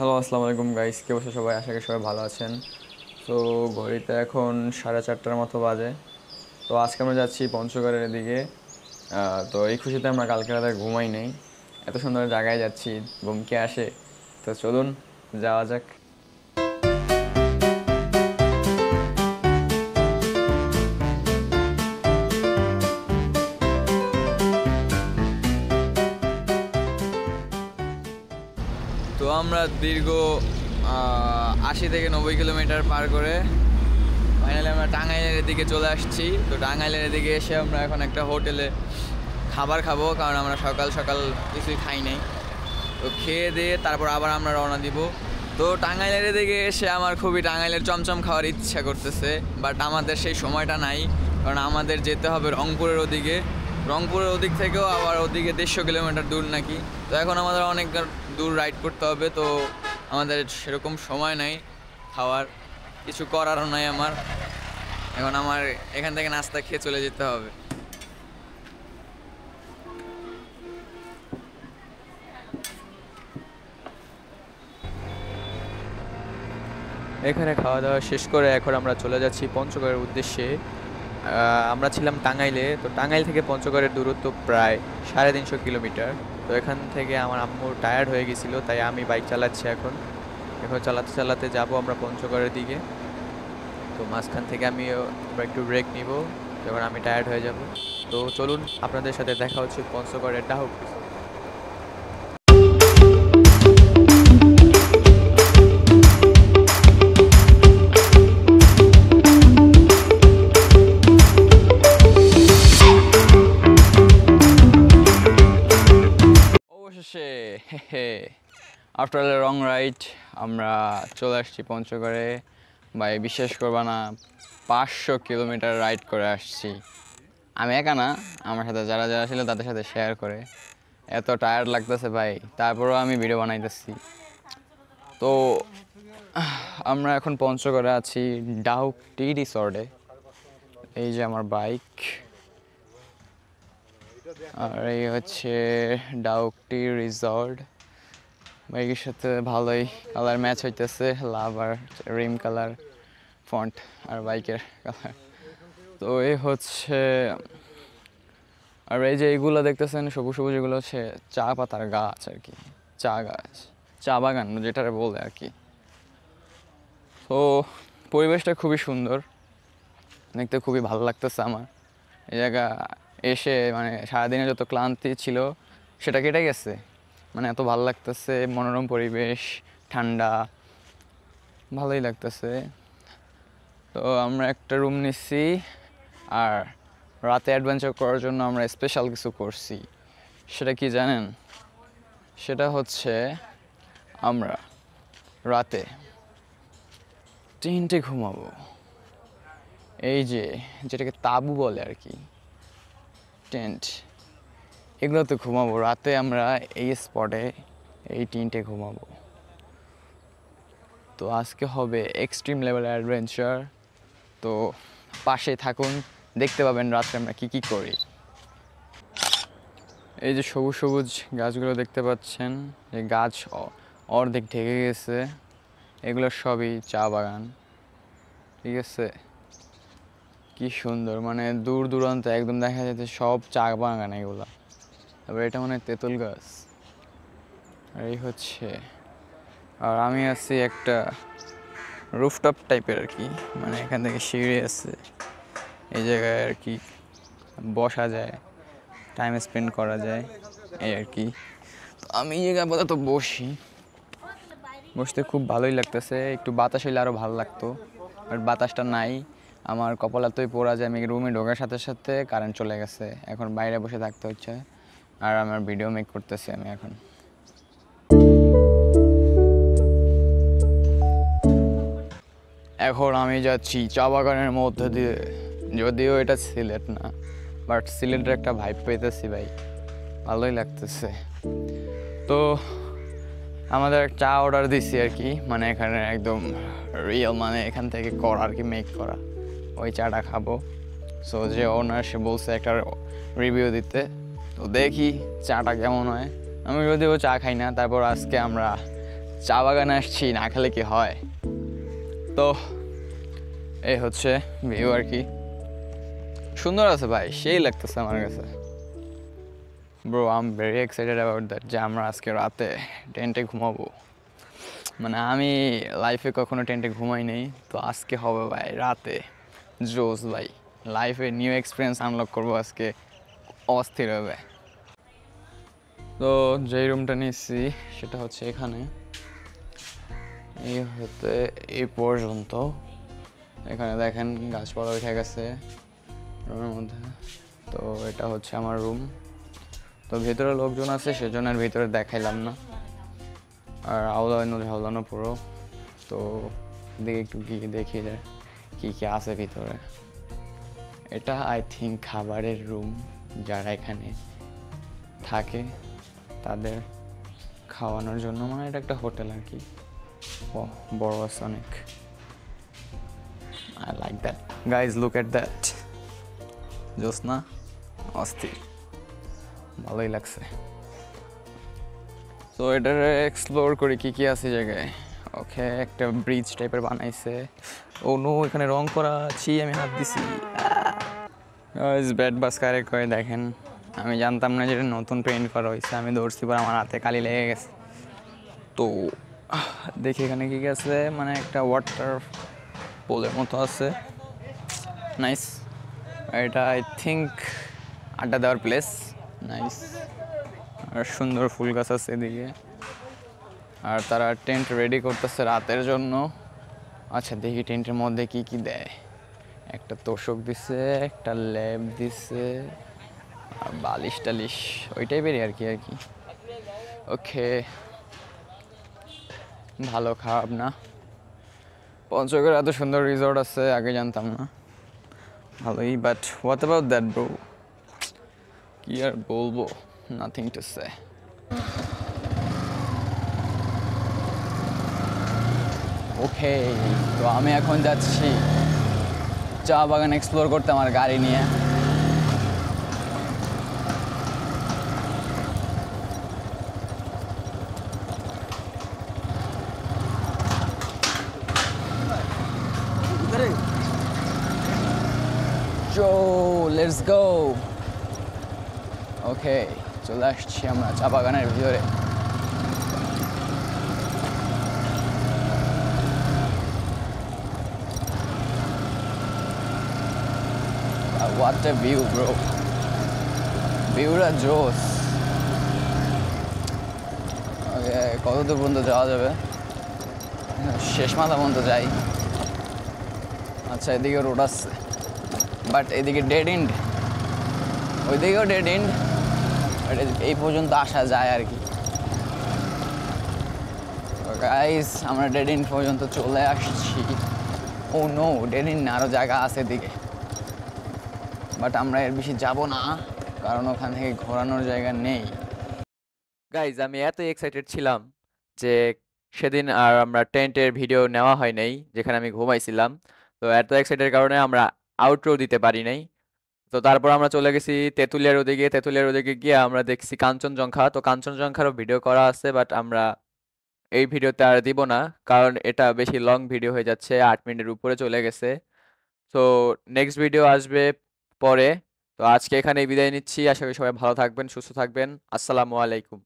Hello, আসসালামু আলাইকুম guys, কে বসে সবাই? আশা করি সবাই ভালো আছেন। তো ঘড়িতে এখন 4:30টার মতো বাজে। তো আজকে আমরা যাচ্ছি পঞ্চগড়ের দিকে। তো এই খুশিতে আমরা কালকে রাতে ঘুমাই নেই, এত সুন্দর জায়গায় যাচ্ছি, ঘুম কে আসে। তো চলুন যাওয়া যাক। তো আমরা দীর্ঘ 80 থেকে 90 কিলোমিটার পার করে ফাইনালি আমরা টাঙ্গাইলের দিকে চলে আসছি। তো টাঙ্গাইলের দিকে এসে আমরা এখন একটা হোটেলে খাবার খাবো, কারণ আমরা সকাল সকাল কিছুই খাই নাই। তো খেয়ে দিয়ে তারপর আবার আমরা রওনা দিব। তো টাঙ্গাইলের দিকে এসে আমার খুবই টাঙ্গাইলের চমচম খাওয়ার ইচ্ছা করতেছে, বাট আমাদের সেই সময়টা নাই, কারণ আমাদের যেতে হবে রংপুরের ওদিকে। রংপুরের ওদিক থেকেও আবার ওদিকে 150 কিলোমিটার দূর নাকি। তো এখন আমাদের অনেক দূর রাইড করতে হবে, তো আমাদের সেরকম সময় নাই খাওয়ার, কিছু করারও নাই আমার। এখন আমার এখান থেকে নাস্তা খেয়ে চলে যেতে হবে। এখানে খাওয়া দাওয়া শেষ করে এখন আমরা চলে যাচ্ছি পঞ্চগড়ের উদ্দেশ্যে। আমরা ছিলাম টাঙ্গাইলে, তো টাঙ্গাইল থেকে পঞ্চগড়ের দূরত্ব প্রায় 350 কিলোমিটার। তো এখান থেকে আমার আম্মু টায়ার্ড হয়ে গেছিলো, তাই আমি বাইক চালাচ্ছি এখন। এখন চালাতে চালাতে যাব আমরা পঞ্চগড়ের দিকে। তো মাঝখান থেকে আমরা একটু ব্রেক নিব যখন আমি টায়ার্ড হয়ে যাব। তো চলুন, আপনাদের সাথে দেখা হচ্ছে পঞ্চগড়ের ডাহুক। অবশেষে আফটার এ লং রাইড আমরা চলে আসছি পঞ্চগড়ে। ভাই বিশ্বাস করবা না, 500 কিলোমিটার রাইড করে আসছি। আমি একা না, আমার সাথে যারা যারা ছিল তাদের সাথে শেয়ার করে। এত টায়ার্ড লাগতেছে ভাই, তারপরেও আমি ভিডিও বানাইতেছি। তো আমরা এখন পঞ্চগড়ে আছি ডাহুক টি রিসর্টে। এই যে আমার বাইক, আর এই হচ্ছে ডাহুক টি রিসর্ট। বাইকের সাথে ভালোই কালার ম্যাচ হইতেছে, লাভ আর রিম কালার, ফন্ট আর বাইকের কালার। তো এই হচ্ছে, আর এই যে এইগুলো দেখতেছেন সবুজ সবুজ, এগুলো হচ্ছে চা পাতার গাছ আর কি, চা গাছ, চা বাগান যেটা বলে আর কি। তো পরিবেশটা খুবই সুন্দর, দেখতে খুবই ভালো লাগতেছে আমার। এই জায়গা এসে মানে সারাদিনে যত ক্লান্তি ছিল সেটা কেটে গেছে, মানে এত ভালো লাগতেছে, মনোরম পরিবেশ, ঠান্ডা, ভালোই লাগতেছে। তো আমরা একটা রুম নিচ্ছি, আর রাতে অ্যাডভেঞ্চার করার জন্য আমরা স্পেশাল কিছু করছি। সেটা কি জানেন? সেটা হচ্ছে আমরা রাতে টেন্টে ঘুমাবো। এই যে যেটাকে তাঁবু বলে আর কি, টেন্ট, এগুলোতে ঘুমাবো রাতে। আমরা এই স্পটে এই টেন্টে ঘুমাবো। তো আজকে হবে এক্সট্রিম লেভেল অ্যাডভেঞ্চার। তো পাশে থাকুন, দেখতে পাবেন রাত্রে আমরা কী কী করি। এই যে সবুজ সবুজ গাছগুলো দেখতে পাচ্ছেন, এই গাছ অর্ধেক ঢেকে গেছে, এগুলো সবই চা বাগান। ঠিক আছে, কি সুন্দর, মানে দূর দূরান্তে একদম দেখা যাচ্ছে সব চা বাগান এগুলো। তারপরে এটা মানে তেঁতুল গাছ। আর এই হচ্ছে, আর আমি আছি একটা রুফটপ টাইপের আর কি, মানে এখান থেকে সিঁড়ি আছে, এই জায়গায় আর কি বসা যায়, টাইম স্পেন্ড করা যায় এই আর কি। তো আমি এই জায়গায় আপাতত বসতে খুব ভালোই লাগতেছে। একটু বাতাস হইলে আরও ভালো লাগতো, বাট বাতাসটা নাই। আমার কপালাতই পড়া যায়, আমি রুমে ঢোকার সাথে সাথে কারেন্ট চলে গেছে, এখন বাইরে বসে থাকতে হচ্ছে। আর আমার ভিডিও মেক করতেছি আমি এখন। এখন আমি যাচ্ছি চা বাগানের মধ্যে দিয়ে, যদিও এটা সিলেট না, বাট সিলেটের একটা ভাইব পেতেছি ভাই, ভালোই লাগতেছে। তো আমাদের চা অর্ডার দিছি আর কি, মানে এখানে একদম রিয়েল, মানে এখান থেকে করা আর কি, মেক করা, ওই চাটা খাবো। সো যে ওনার, সে বলছে একটা রিভিউ দিতে, তো দেখি চাটা কেমন হয়। আমি যদিও চা খাই না, তারপর আজকে আমরা চা বাগানে আসছি, না খেলে কি হয়। তো এই হচ্ছে ভিউ আর কি, সুন্দর আছে ভাই, সেই লাগতেছে আমার কাছে। Bro I am very excited about that, যে আমরা আজকে রাতে টেন্টে ঘুমাবো। মানে আমি লাইফে কখনো টেন্টে ঘুমাই নেই, তো আজকে হবে ভাই রাতে জোস ভাই, লাইফে নিউ এক্সপিরিয়েন্স আনলক করবো আজকে, অস্থির হবে। তো যেই রুমটা নিচ্ছি সেটা হচ্ছে এখানে, এই হতে এই পর্যন্ত। এখানে দেখেন গাছপালা উঠে গেছে রুমের মধ্যে। তো এটা হচ্ছে আমার রুম। তো ভেতরে লোকজন আছে সেজন্য আর ভিতরে দেখাইলাম না, আর আওলানো ঝাওলানো পুরো। তো দেখি একটু গিয়ে দেখি যে কী কী আছে ভিতরে। এটা আই থিঙ্ক খাবারের রুম, যারা এখানে থাকে তাদের খাওয়ানোর জন্য, মানে এটা একটা হোটেল আর কি। ও বড় আছে অনেক, I like that. Guys look at that, জোসনা অস্থির, ভালোই লাগছে। তো এটার এক্সপ্লোর করি কী কী আছে জায়গায়। ওকে, একটা ব্রিজ টাইপের বানাইছে। ও নো, এখানে রং করা আছি, আমি হাত দিছি। ব্যাড বাস কারেক্ট করে দেখেন, আমি জানতাম না যেটা নতুন পেইন্ট করা হয়েছে, আমি দৌড়ছি পর আমার হাতে কালি লেগে গেছে। তো দেখি এখানে কী কী আছে, মানে একটা ওয়াটার পোলের মতো আছে, নাইস। এটা আই থিঙ্ক আড্ডা দেওয়ার প্লেস, নাইস। আর সুন্দর ফুল গাছ আছে এদিকে, আর তারা টেন্ট রেডি করতেছে রাতের জন্য। আচ্ছা দেখি টেন্টের মধ্যে কি কি দেয়। একটা তোষক দিছে, একটা ল্যাব দিছে, আর বালিশ টালিশ ওই টাইপেরই আর কি। ওকে, ভালো, খারাপ না। পঞ্চগড়ে এত সুন্দর রিসর্ট আছে আগে জানতাম না, ভালোই। But what about that bro, কি আর বলবো, নাথিং টু সে। ওকে, তো আমি এখন যাচ্ছি চা বাগান এক্সপ্লোর করতে আমার গাড়ি নিয়ে। চো লেটস গো। ওকে, চলে আসছি আমরা চা বাগানের ভিতরে। What a view bro, ভিউটা জোস। ওকে, কত দূর পর্যন্ত যাওয়া যাবে, শেষ মাথা পর্যন্ত যাই। আচ্ছা এদিকে রোড আসছে, বাট এদিকে ডেড এন্ড, ওইদিকেও ডেড এন্ড, বাট এই পর্যন্ত আসা যায় আর কি। গাইস আমরা ডেড এন্ড পর্যন্ত চলে আসছি। ও নো, ডেড এন্ড না, আরও জায়গা আছে এদিকে, বাট আমরা এর বেশি যাব না, কারণ ওখান থেকে ঘোরানোর জায়গা নেই। গাইজ আমি এত এক্সাইটেড ছিলাম যে সেদিন আর আমরা টেন্টের ভিডিও নেওয়া হয় নাই, যেখানে আমি ঘুমাইছিলাম। তো এত এক্সাইটেড কারণে আমরা আউটরো দিতে পারি নাই। তো তারপর আমরা চলে গেছি তেঁতুলিয়ার ওদিকে। তেঁতুলিয়ার ওদিকে গিয়ে আমরা দেখছি কাঞ্চনজঙ্ঘা। তো কাঞ্চনজঙ্ঘারও ভিডিও করা আছে, বাট আমরা এই ভিডিওতে আর দিব না, কারণ এটা বেশি লং ভিডিও হয়ে যাচ্ছে, 8 মিনিটের উপরে চলে গেছে। তো নেক্সট ভিডিও আসবে পরে। তো আজকে এখানেই বিদায় নিচ্ছি, আশা করি সবাই ভালো থাকবেন, সুস্থ থাকবেন। আসসালামু আলাইকুম।